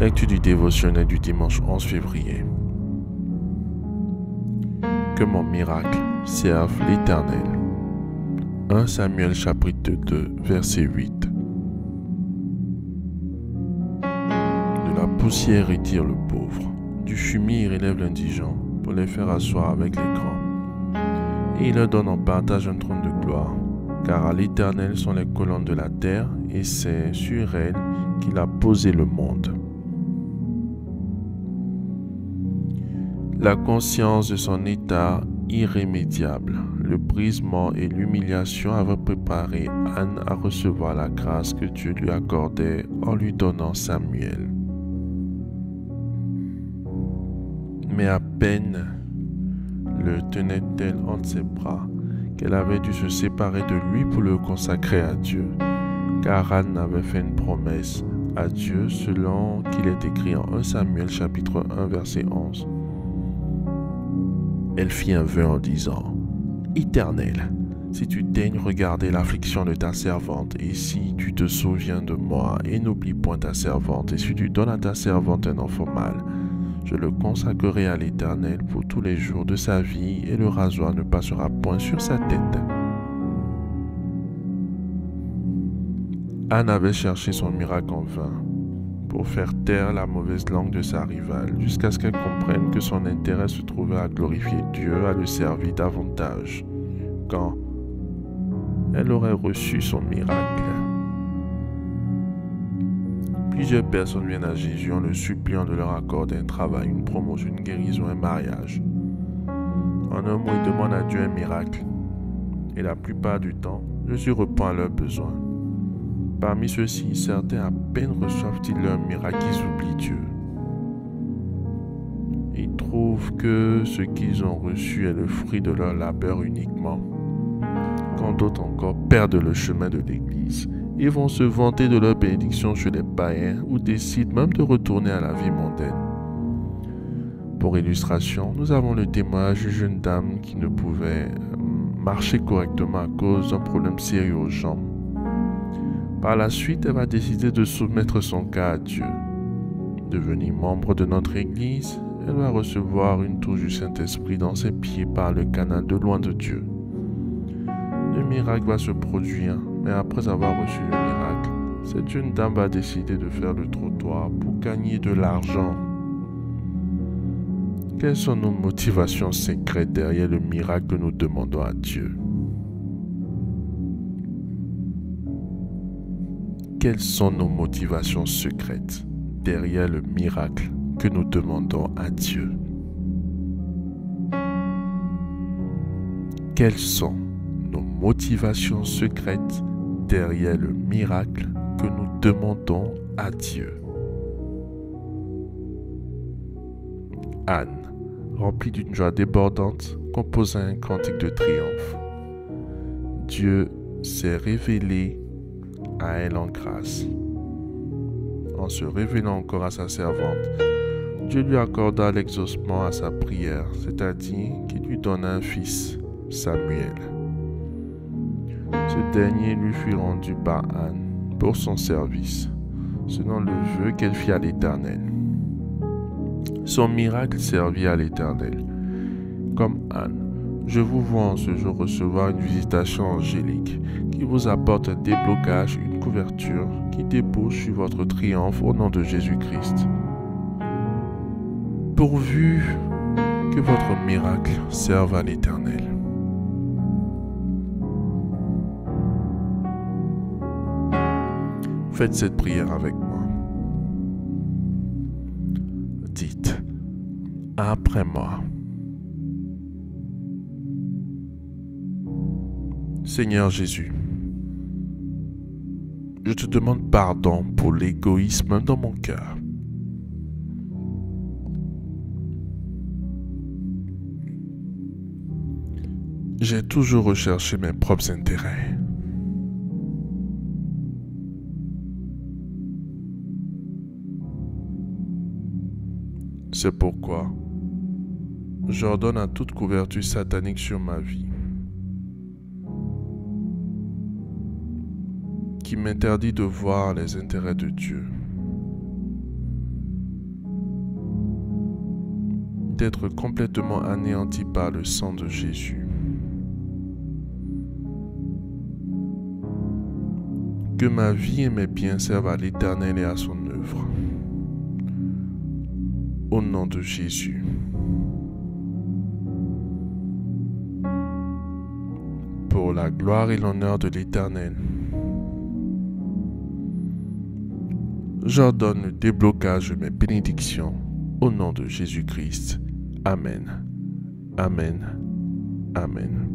Lecture du dévotionnel du dimanche 11 février. Que mon miracle serve l'Éternel. 1 Samuel chapitre 2 verset 8. De la poussière retire le pauvre, du fumier relève l'indigent pour les faire asseoir avec les grands. Et il leur donne en partage un trône de gloire, car à l'Éternel sont les colonnes de la terre, et c'est sur elles qu'il a posé le monde. La conscience de son état irrémédiable, le brisement et l'humiliation avaient préparé Anne à recevoir la grâce que Dieu lui accordait en lui donnant Samuel. Mais à peine le tenait-elle entre ses bras qu'elle avait dû se séparer de lui pour le consacrer à Dieu, car Anne avait fait une promesse à Dieu selon qu'il est écrit en 1 Samuel chapitre 1 verset 11. Elle fit un vœu en disant : « Éternel, si tu daignes regarder l'affliction de ta servante, et si tu te souviens de moi, et n'oublie point ta servante, et si tu donnes à ta servante un enfant mâle, je le consacrerai à l'Éternel pour tous les jours de sa vie, et le rasoir ne passera point sur sa tête. » Anne avait cherché son miracle en vain pour faire taire la mauvaise langue de sa rivale, jusqu'à ce qu'elle comprenne que son intérêt se trouvait à glorifier Dieu, à le servir davantage, quand elle aurait reçu son miracle. Plusieurs personnes viennent à Jésus en le suppliant de leur accorder un travail, une promotion, une guérison, un mariage. En un mot, ils demandent à Dieu un miracle. Et la plupart du temps, Jésus répond à leurs besoins. Parmi ceux-ci, certains à peine reçoivent-ils leur miracle, ils oublient Dieu. Ils trouvent que ce qu'ils ont reçu est le fruit de leur labeur uniquement. Quand d'autres encore perdent le chemin de l'Église, ils vont se vanter de leur bénédiction chez les païens ou décident même de retourner à la vie mondaine. Pour illustration, nous avons le témoignage d'une jeune dame qui ne pouvait marcher correctement à cause d'un problème sérieux aux jambes. Par la suite, elle va décider de soumettre son cas à Dieu. Devenue membre de notre Église, elle va recevoir une touche du Saint-Esprit dans ses pieds par le canal de loin de Dieu. Le miracle va se produire, mais après avoir reçu le miracle, cette jeune dame va décider de faire le trottoir pour gagner de l'argent. Quelles sont nos motivations secrètes derrière le miracle que nous demandons à Dieu ? Quelles sont nos motivations secrètes derrière le miracle que nous demandons à Dieu? Quelles sont nos motivations secrètes derrière le miracle que nous demandons à Dieu? Anne, remplie d'une joie débordante, composa un cantique de triomphe. Dieu s'est révélé à elle en grâce. En se révélant encore à sa servante, Dieu lui accorda l'exaucement à sa prière, c'est-à-dire qu'il lui donna un fils, Samuel. Ce dernier lui fut rendu par Anne pour son service, selon le vœu qu'elle fit à l'Éternel. Son miracle servit à l'Éternel. Comme Anne, je vous vois en ce jour recevoir une visitation angélique qui vous apporte un déblocage, une couverture qui débouche sur votre triomphe au nom de Jésus-Christ. Pourvu que votre miracle serve à l'Éternel. Faites cette prière avec moi. Dites après moi. Seigneur Jésus, je te demande pardon pour l'égoïsme dans mon cœur. J'ai toujours recherché mes propres intérêts. C'est pourquoi j'ordonne à toute couverture satanique sur ma vie qui m'interdit de voir les intérêts de Dieu. être complètement anéanti par le sang de Jésus. Que ma vie et mes biens servent à l'Éternel et à son œuvre. Au nom de Jésus. Pour la gloire et l'honneur de l'Éternel, j'ordonne le déblocage de mes bénédictions au nom de Jésus-Christ. Amen. Amen. Amen.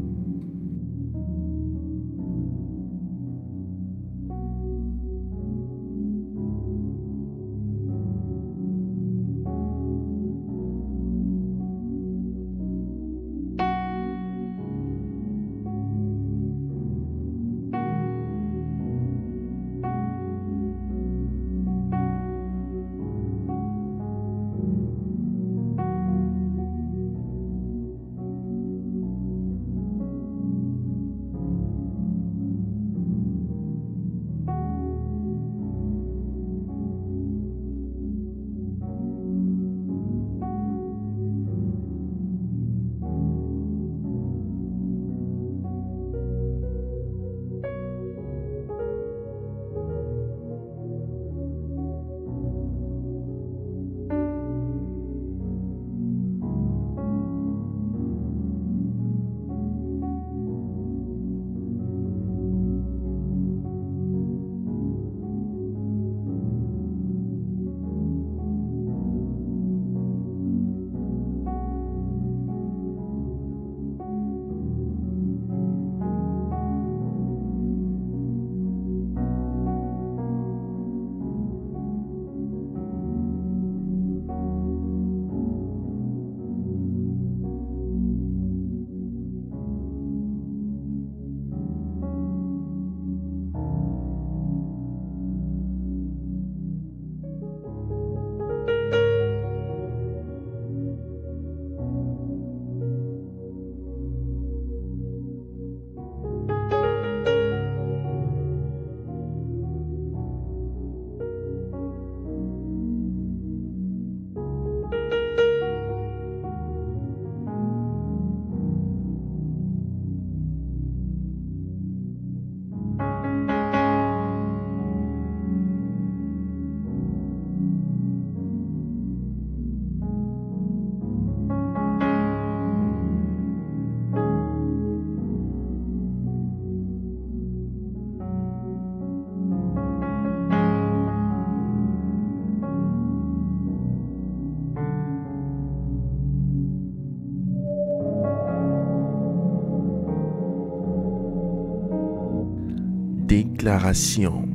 Déclaration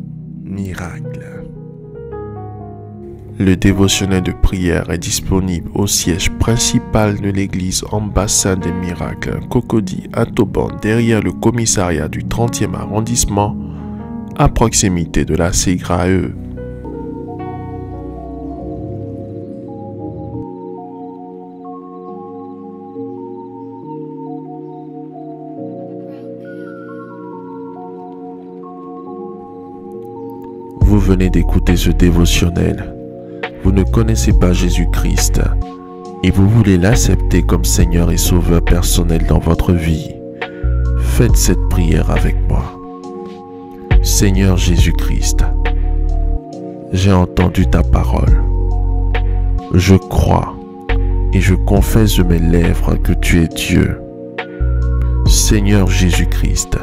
miracle. Le dévotionnel de prière est disponible au siège principal de l'église Ambassade des Miracles, Cocody à Toban, derrière le commissariat du 30e arrondissement, à proximité de la CGRAE. Vous venez d'écouter ce dévotionnel. Vous ne connaissez pas Jésus-Christ et vous voulez l'accepter comme Seigneur et Sauveur personnel dans votre vie. Faites cette prière avec moi. Seigneur Jésus-Christ, j'ai entendu ta parole. Je crois et je confesse de mes lèvres que tu es Dieu. Seigneur Jésus-Christ,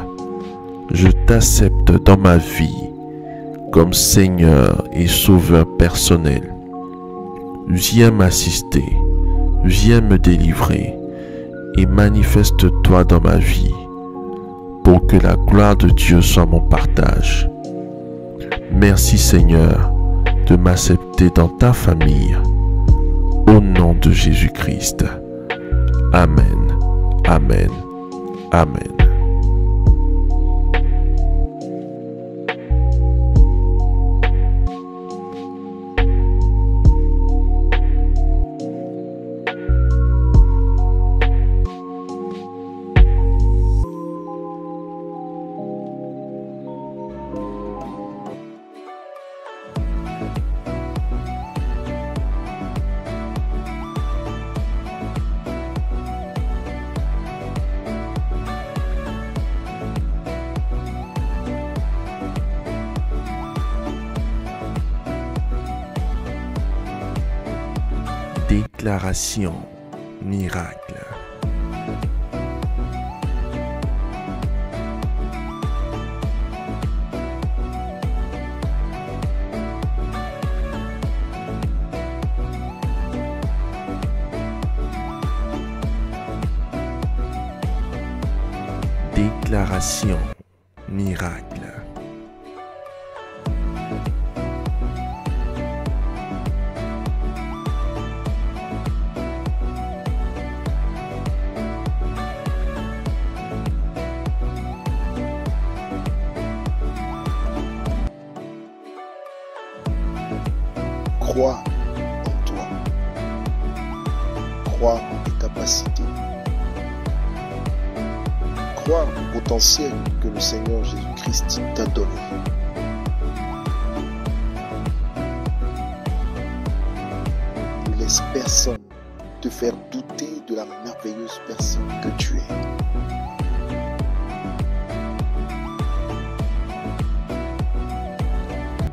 je t'accepte dans ma vie comme Seigneur et Sauveur personnel. Viens m'assister, viens me délivrer et manifeste-toi dans ma vie pour que la gloire de Dieu soit mon partage. Merci Seigneur de m'accepter dans ta famille. Au nom de Jésus-Christ. Amen. Amen. Amen. Déclaration miracle. Déclaration miracle. Crois en toi. Crois en tes capacités. Crois au potentiel que le Seigneur Jésus-Christ t'a donné. Ne laisse personne te faire douter de la merveilleuse personne que tu es.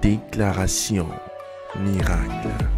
Déclaration miracle.